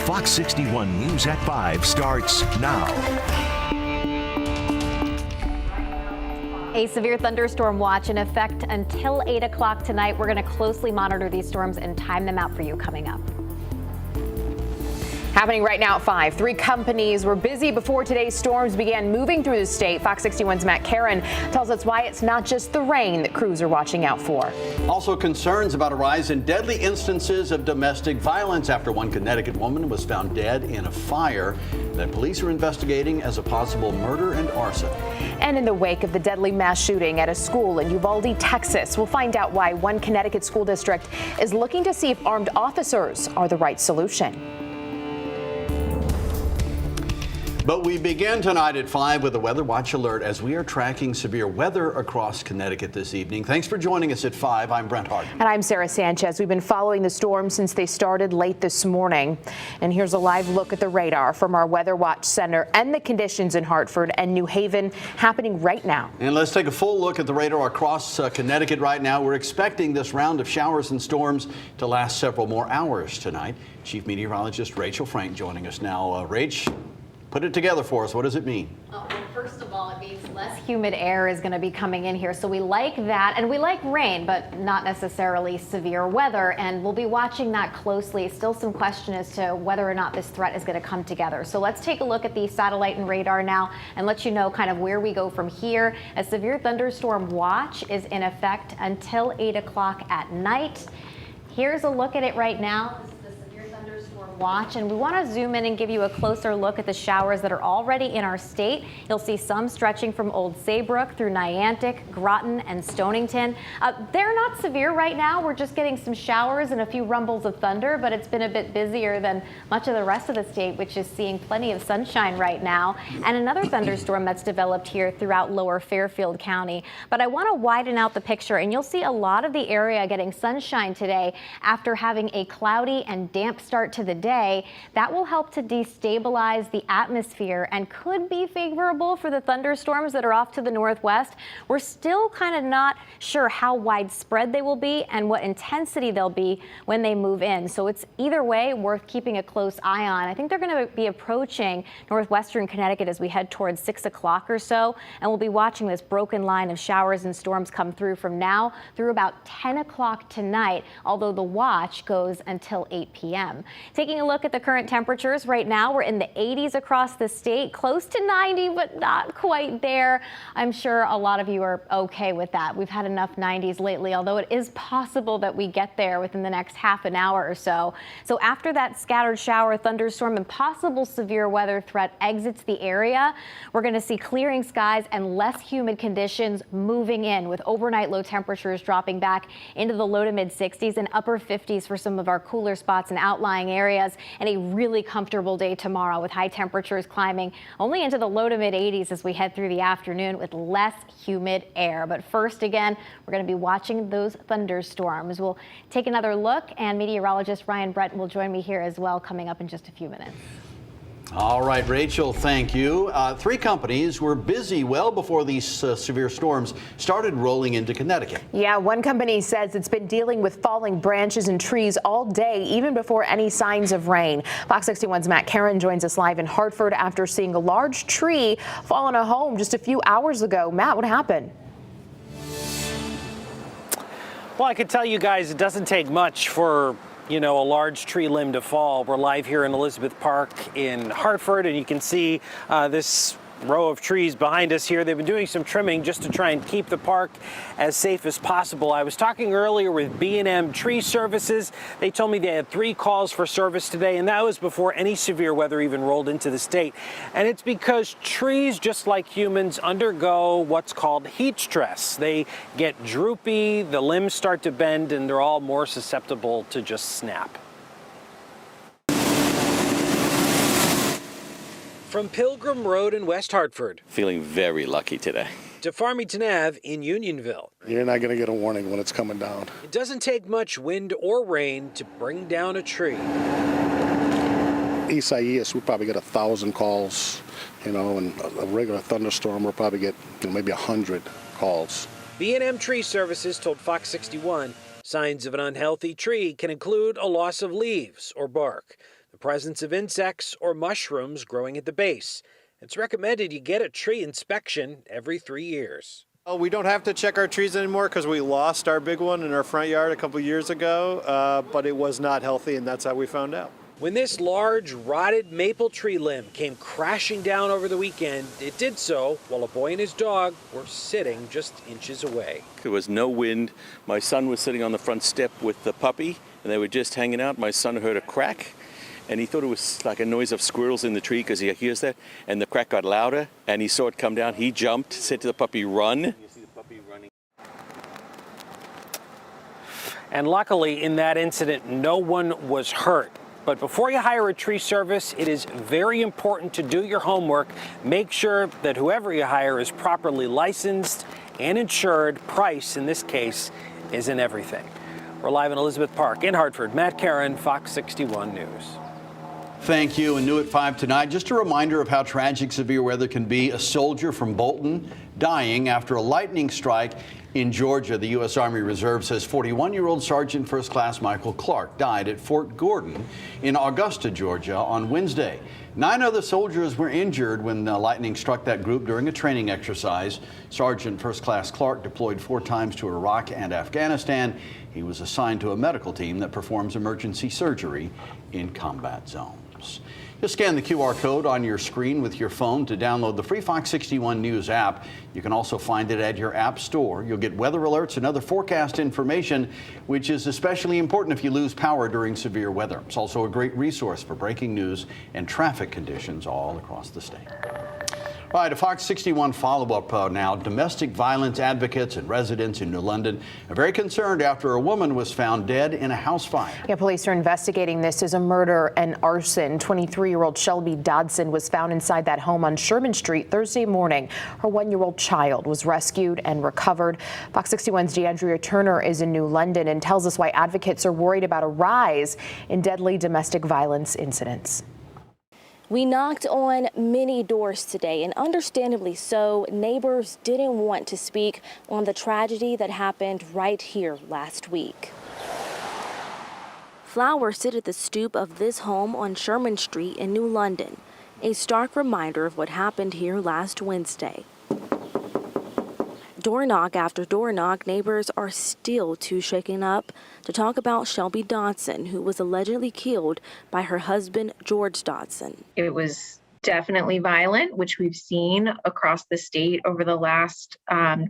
Fox 61 News at 5 starts now. A severe thunderstorm watch in effect until 8 o'clock tonight. We're going to closely monitor these storms and time them out for you coming up. Happening right now at 5. 3 companies were busy before today's storms began moving through the state. Fox 61's Matt Karen tells us why it's not just the rain that crews are watching out for. Also concerns about a rise in deadly instances of domestic violence after one Connecticut woman was found dead in a fire that police are investigating as a possible murder and arson. And in the wake of the deadly mass shooting at a school in Uvalde, Texas, we'll find out why one Connecticut school district is looking to see if armed officers are the right solution. But we begin tonight at 5 with a weather watch alert as we are tracking severe weather across Connecticut this evening. Thanks for joining us at 5. I'm Brent Harden. And I'm Sarah Sanchez. We've been following the storm since they started late this morning. And here's a live look at the radar from our Weather Watch Center and the conditions in Hartford and New Haven happening right now. And let's take a full look at the radar across Connecticut right now. We're expecting this round of showers and storms to last several more hours tonight. Chief Meteorologist Rachel Frank joining us now. Rach, put it together for us. What does it mean? Well, first of all, it means less humid air is going to be coming in here. So we like that. And we like rain, but not necessarily severe weather. And we'll be watching that closely. Still some question as to whether or not this threat is going to come together. So let's take a look at the satellite and radar now and let you know kind of where we go from here. A severe thunderstorm watch is in effect until 8 o'clock at night. Here's a look at it right now. Watch, and we want to zoom in and give you a closer look at the showers that are already in our state. You'll see some stretching from Old Saybrook through Niantic, Groton, and Stonington. They're not severe right now. We're just getting some showers and a few rumbles of thunder, but it's been a bit busier than much of the rest of the state, which is seeing plenty of sunshine right now. And another thunderstorm that's developed here throughout lower Fairfield County. But I want to widen out the picture, and you'll see a lot of the area getting sunshine today after having a cloudy and damp start to the day. That will help to destabilize the atmosphere and could be favorable for the thunderstorms that are off to the northwest. We're still kind of not sure how widespread they will be and what intensity they'll be when they move in. So it's either way worth keeping a close eye on. I think they're going to be approaching northwestern Connecticut as we head towards 6 o'clock or so. And we'll be watching this broken line of showers and storms come through from now through about 10 o'clock tonight, although the watch goes until 8 p.m. Taking a look at the current temperatures right now, we're in the 80s across the state, close to 90, but not quite there. I'm sure a lot of you are okay with that. We've had enough 90s lately, although it is possible that we get there within the next half an hour or so. So after that scattered shower, thunderstorm, and possible severe weather threat exits the area, we're going to see clearing skies and less humid conditions moving in, with overnight low temperatures dropping back into the low to mid 60s and upper 50s for some of our cooler spots and outlying areas. And a really comfortable day tomorrow with high temperatures climbing only into the low to mid 80s as we head through the afternoon with less humid air. But first, again, we're going to be watching those thunderstorms. We'll take another look, and meteorologist Ryan Brett will join me here as well coming up in just a few minutes. All right, Rachel, thank you. 3 companies were busy well before these severe storms started rolling into Connecticut. Yeah, one company says it's been dealing with falling branches and trees all day, even before any signs of rain. Fox 61's Matt Karen joins us live in Hartford after seeing a large tree fall on a home just a few hours ago. Matt, what happened? Well, I could tell you guys it doesn't take much for a large tree limb to fall. We're live here in Elizabeth Park in Hartford, and you can see this row of trees behind us here. They've been doing some trimming just to try and keep the park as safe as possible. I was talking earlier with B&M Tree Services. They told me they had 3 calls for service today, and that was before any severe weather even rolled into the state. And it's because trees, just like humans, undergo what's called heat stress. They get droopy, the limbs start to bend, and they're all more susceptible to just snap. From Pilgrim Road in West Hartford. Feeling very lucky today. To Farmington Ave in Unionville. You're not going to get a warning when it's coming down. It doesn't take much wind or rain to bring down a tree. Isaias, we probably get 1,000 calls, and a regular thunderstorm we'll probably get maybe 100 calls. B&M Tree Services told Fox 61 signs of an unhealthy tree can include a loss of leaves or bark. the presence of insects or mushrooms growing at the base. It's recommended you get a tree inspection every 3 years. We don't have to check our trees anymore because we lost our big one in our front yard a couple years ago, but it was not healthy, and that's how we found out. When this large, rotted maple tree limb came crashing down over the weekend, it did so while a boy and his dog were sitting just inches away. There was no wind. My son was sitting on the front step with the puppy, and they were just hanging out. My son heard a crack, and he thought it was like a noise of squirrels in the tree because he hears that, and the crack got louder, and he saw it come down. He jumped, said to the puppy, "Run." You see the puppy running. And luckily, in that incident, no one was hurt. But before you hire a tree service, it is very important to do your homework. Make sure that whoever you hire is properly licensed and insured. Price, in this case, isn't everything. We're live in Elizabeth Park in Hartford. Matt Caron, Fox 61 News. Thank you. And new at 5 tonight, just a reminder of how tragic severe weather can be. A soldier from Bolton dying after a lightning strike in Georgia. The U.S. Army Reserve says 41-year-old Sergeant First Class Michael Clark died at Fort Gordon in Augusta, Georgia on Wednesday. 9 other soldiers were injured when the lightning struck that group during a training exercise. Sergeant First Class Clark deployed 4 times to Iraq and Afghanistan. He was assigned to a medical team that performs emergency surgery in combat zones. Just scan the QR code on your screen with your phone to download the free Fox 61 News app. You can also find it at your app store. You'll get weather alerts and other forecast information, which is especially important if you lose power during severe weather. It's also a great resource for breaking news and traffic conditions all across the state. All right, a Fox 61 follow-up now. Domestic violence advocates and residents in New London are very concerned after a woman was found dead in a house fire. Yeah, police are investigating this as a murder and arson. 23-year-old Shelby Dodson was found inside that home on Sherman Street Thursday morning. Her 1-year-old child was rescued and recovered. Fox 61's DeAndrea Turner is in New London and tells us why advocates are worried about a rise in deadly domestic violence incidents. We knocked on many doors today, and understandably so, neighbors didn't want to speak on the tragedy that happened right here last week. Flowers sit at the stoop of this home on Sherman Street in New London, a stark reminder of what happened here last Wednesday. Door knock after door knock, neighbors are still too shaken up to talk about Shelby Dodson, who was allegedly killed by her husband, George Dodson. It was definitely violent, which we've seen across the state over the last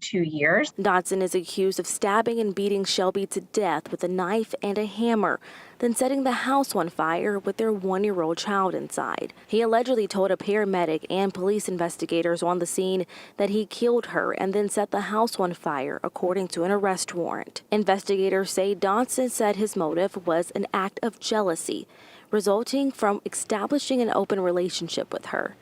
2 years. Dodson is accused of stabbing and beating Shelby to death with a knife and a hammer, then setting the house on fire with their 1-year-old child inside. He allegedly told a paramedic and police investigators on the scene that he killed her and then set the house on fire, according to an arrest warrant. Investigators say Dodson said his motive was an act of jealousy, resulting from establishing an open relationship with her.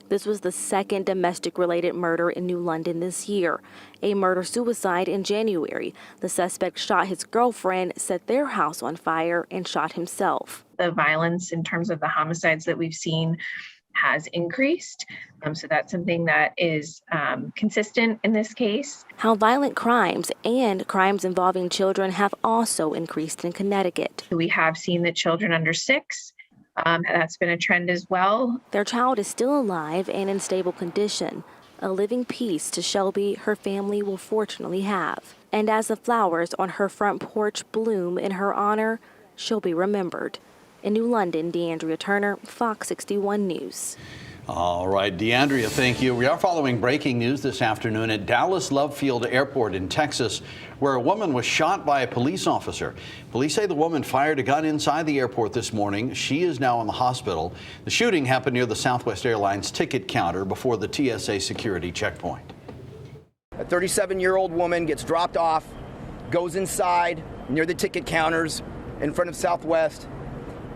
This was the second domestic-related murder in New London this year. A murder-suicide in January. The suspect shot his girlfriend, set their house on fire, and shot himself. The violence in terms of the homicides that we've seen has increased. So that's something that is consistent in this case. How violent crimes and crimes involving children have also increased in Connecticut. We have seen that children under 6, that's been a trend as well. Their child is still alive and in stable condition. A living piece to Shelby her family will fortunately have. And as the flowers on her front porch bloom in her honor, she'll be remembered. In New London, DeAndrea Turner, Fox 61 News. All right, DeAndrea, thank you. We are following breaking news this afternoon at Dallas Love Field Airport in Texas, where a woman was shot by a police officer. Police say the woman fired a gun inside the airport this morning. She is now in the hospital. The shooting happened near the Southwest Airlines ticket counter before the TSA security checkpoint. A 37-year-old woman gets dropped off, goes inside near the ticket counters in front of Southwest,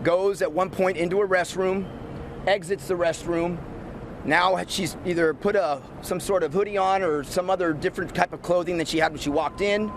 goes at one point into a restroom, exits the restroom. Now she's either put some sort of hoodie on or some other different type of clothing that she had when she walked in.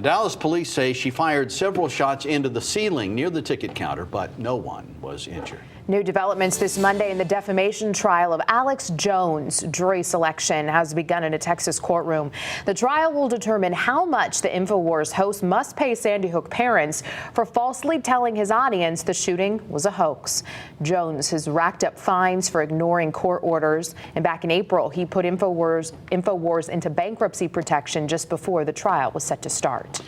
Dallas police say she fired several shots into the ceiling near the ticket counter, but no one was injured. New developments this Monday in the defamation trial of Alex Jones. Jury selection has begun in a Texas courtroom. The trial will determine how much the InfoWars host must pay Sandy Hook parents for falsely telling his audience the shooting was a hoax. Jones has racked up fines for ignoring court orders, and back in April, he put InfoWars into bankruptcy protection just before the trial was set to start.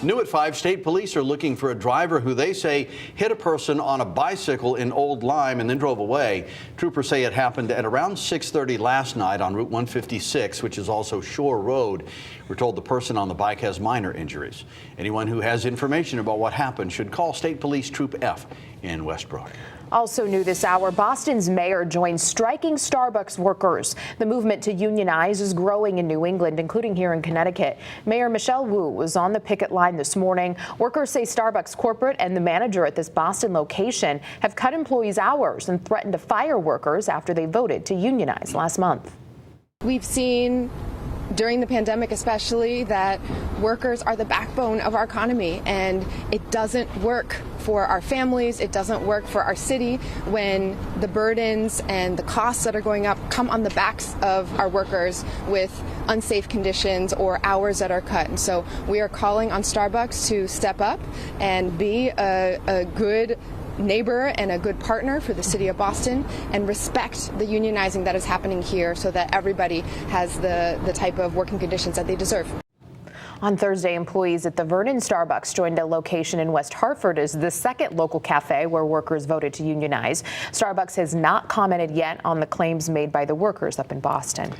New at 5, state police are looking for a driver who they say hit a person on a bicycle in Old Lyme and then drove away. Troopers say it happened at around 6:30 last night on Route 156, which is also Shore Road. We're told the person on the bike has minor injuries. Anyone who has information about what happened should call State Police Troop F in Westbrook. Also new this hour, Boston's mayor joins striking Starbucks workers. The movement to unionize is growing in New England, including here in Connecticut. Mayor Michelle Wu was on the picket line this morning. Workers say Starbucks corporate and the manager at this Boston location have cut employees' hours and threatened to fire workers after they voted to unionize last month. We've seen during the pandemic especially that workers are the backbone of our economy, and it doesn't work for our families, it doesn't work for our city when the burdens and the costs that are going up come on the backs of our workers with unsafe conditions or hours that are cut. And so we are calling on Starbucks to step up and be a good neighbor and a good partner for the city of Boston and respect the unionizing that is happening here so that everybody has the type of working conditions that they deserve. On Thursday, employees at the Vernon Starbucks joined a location in West Hartford as the second local cafe where workers voted to unionize. Starbucks has not commented yet on the claims made by the workers up in Boston.